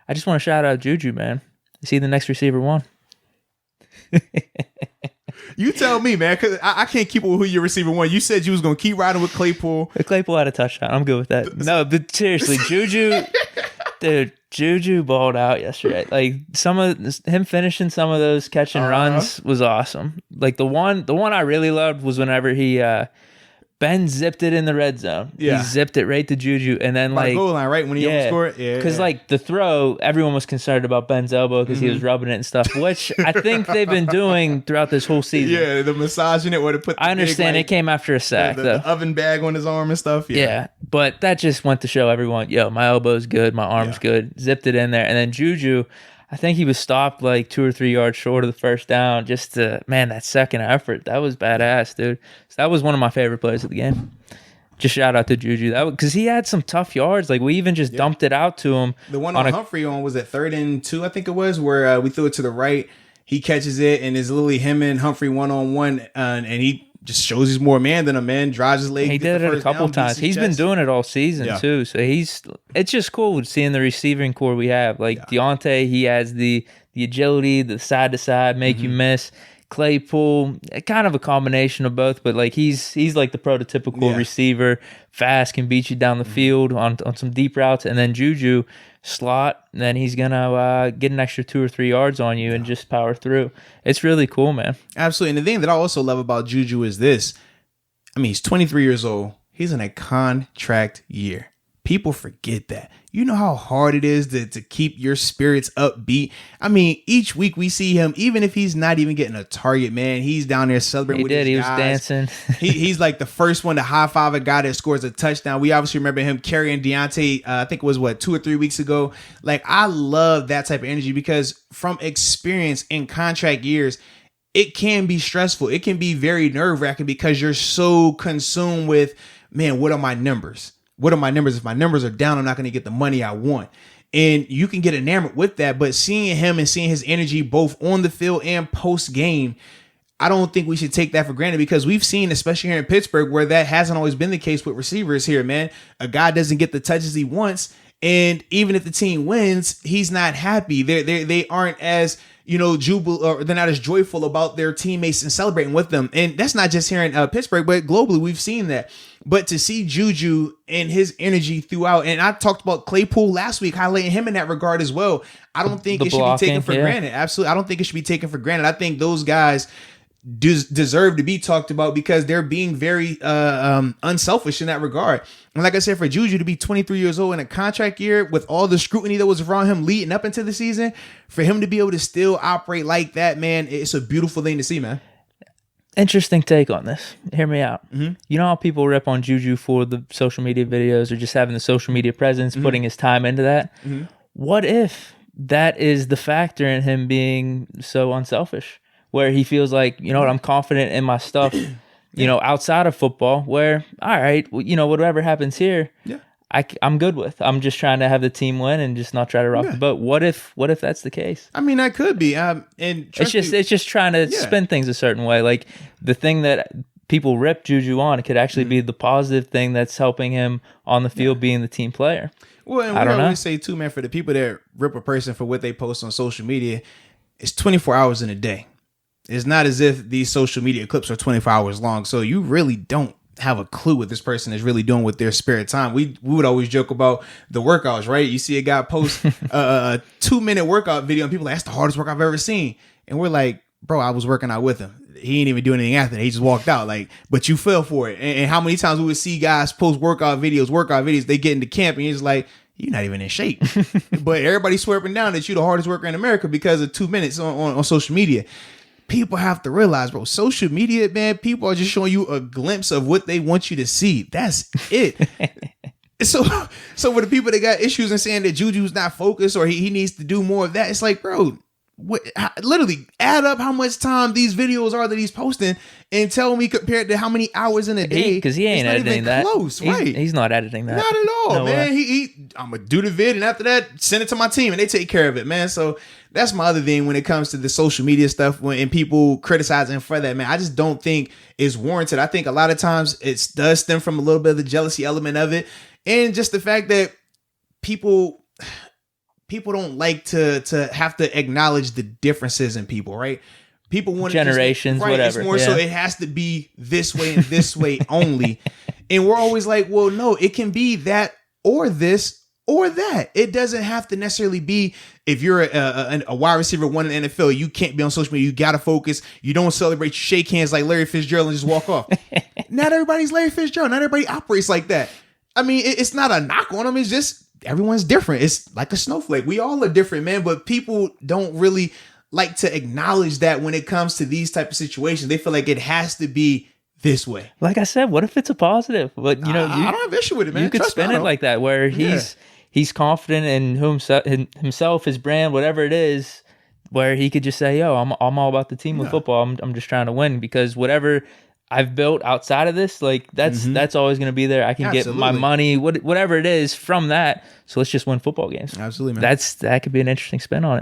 I just want to shout out Juju, man. Is he the next receiver one? You tell me, man, because I can't keep up with who your receiver one. You said you was going to keep riding with Claypool. Claypool had a touchdown. I'm good with that. No, but seriously, Juju, dude, Juju balled out yesterday. Like some of him finishing some of those catch and runs was awesome. Like the one I really loved was whenever Ben zipped it in the red zone. Yeah. He zipped it right to Juju. And then By the goal line, right? When he almost scored? Yeah. Because like the throw, everyone was concerned about Ben's elbow because he was rubbing it and stuff, which I think they've been doing throughout this whole season. Yeah, the massaging it where to put the I understand it came after a sack, the oven bag on his arm and stuff. Yeah, but that just went to show everyone, yo, my elbow's good, my arm's good. Zipped it in there. And then Juju, I think he was stopped like 2 or 3 yards short of the first down. That second effort, that was badass, dude. So that was one of my favorite plays of the game. Just shout out to Juju. Because he had some tough yards. Like, we even just dumped it out to him. The one on Humphrey was at 3rd and 2, I think it was, where we threw it to the right. He catches it, and it's literally him and Humphrey one-on-one, and he just shows he's more man than a man, drives his leg. He did it a couple times. He's been doing it all season, too. So it's just cool seeing the receiving core we have. Like, Deontay, he has the agility, the side-to-side, make you miss. Claypool, kind of a combination of both, but like he's like the prototypical receiver, fast, can beat you down the field on some deep routes, and then Juju slot, and then he's gonna get an extra 2 or 3 yards on you and just power through. It's really cool, man. Absolutely. And the thing that I also love about Juju is this. I mean, he's 23 years old. He's in a contract year. People forget that. You know how hard it is to keep your spirits upbeat. I mean, each week we see him, even if he's not even getting a target, man, he's down there celebrating with his guys. He was dancing. He's like the first one to high five a guy that scores a touchdown. We obviously remember him carrying Deontay, I think it was 2 or 3 weeks ago. Like, I love that type of energy because from experience in contract years, it can be stressful. It can be very nerve-wracking because you're so consumed with, man, what are my numbers? What are my numbers? If my numbers are down, I'm not going to get the money I want. And you can get enamored with that. But seeing him and seeing his energy both on the field and post game, I don't think we should take that for granted because we've seen, especially here in Pittsburgh, where that hasn't always been the case with receivers here, man. A guy doesn't get the touches he wants. And even if the team wins, he's not happy. They aren't as, jubilant, or they're not as joyful about their teammates and celebrating with them. And that's not just here in Pittsburgh, but globally we've seen that. But to see Juju and his energy throughout, and I talked about Claypool last week, highlighting him in that regard as well. I don't think it should be taken for granted. Absolutely. I don't think it should be taken for granted. I think those guys deserve to be talked about because they're being very unselfish in that regard. And like I said, for Juju to be 23 years old in a contract year with all the scrutiny that was around him leading up into the season, for him to be able to still operate like that, man, it's a beautiful thing to see, man. Interesting take on this. Hear me out. Mm-hmm. You know how people rip on Juju for the social media videos or just having the social media presence, putting his time into that? Mm-hmm. What if that is the factor in him being so unselfish? Where he feels like, you know what, I'm confident in my stuff, outside of football, where, all right, whatever happens here, I'm good with. I'm just trying to have the team win and just not try to rock the boat. What if that's the case? I mean, that could be. And it's just trying to spin things a certain way. Like the thing that people rip Juju on, it could actually be the positive thing that's helping him on the field being the team player. Well, and I always say too, man, for the people that rip a person for what they post on social media, it's 24 hours in a day. It's not as if these social media clips are 24 hours long. So you really don't have a clue what this person is really doing with their spare time. We would always joke about the workouts, right? You see a guy post a 2-minute workout video and people are like, that's the hardest work I've ever seen. And we're like, bro, I was working out with him. He ain't even doing anything after that. He just walked out. Like, but you fell for it. And how many times we would see guys post workout videos, they get into camp and he's like, you're not even in shape. But everybody's swearing down that you're the hardest worker in America because of 2 minutes on social media. People have to realize, bro, social media, man, people are just showing you a glimpse of what they want you to see. That's it. So for the people that got issues and saying that Juju's not focused or he needs to do more of that, it's like, bro, literally add up how much time these videos are that he's posting and tell me compared to how many hours in a day. Because he ain't editing that. Close, right? He's not editing that. Not at all, man. I'm going to do the vid and after that, send it to my team and they take care of it, man. So that's my other thing when it comes to the social media stuff and people criticizing for that, man. I just don't think it's warranted. I think a lot of times it does stem from a little bit of the jealousy element of it and just the fact that people people don't like to have to acknowledge the differences in people, right? People want generations, right, whatever. It's more so it has to be this way and this way only. And we're always like, well, no, it can be that or this or that. It doesn't have to necessarily be, if you're a wide receiver one in the NFL, you can't be on social media. You got to focus. You don't celebrate, you shake hands like Larry Fitzgerald and just walk off. Not everybody's Larry Fitzgerald. Not everybody operates like that. I mean, it's not a knock on them. It's just everyone's different. It's like a snowflake. We all are different, man. But people don't really like to acknowledge that when it comes to these type of situations. They feel like it has to be this way. Like I said, what if it's a positive? But I don't have issue with it, man. You could spin it like that, where he's confident in himself, his brand, whatever it is, where he could just say, "Yo, I'm all about the team with football. I'm just trying to win, because whatever I've built outside of this, like that's always going to be there. I can get my money, whatever it is from that. So let's just win football games." Absolutely, man. That could be an interesting spin on it.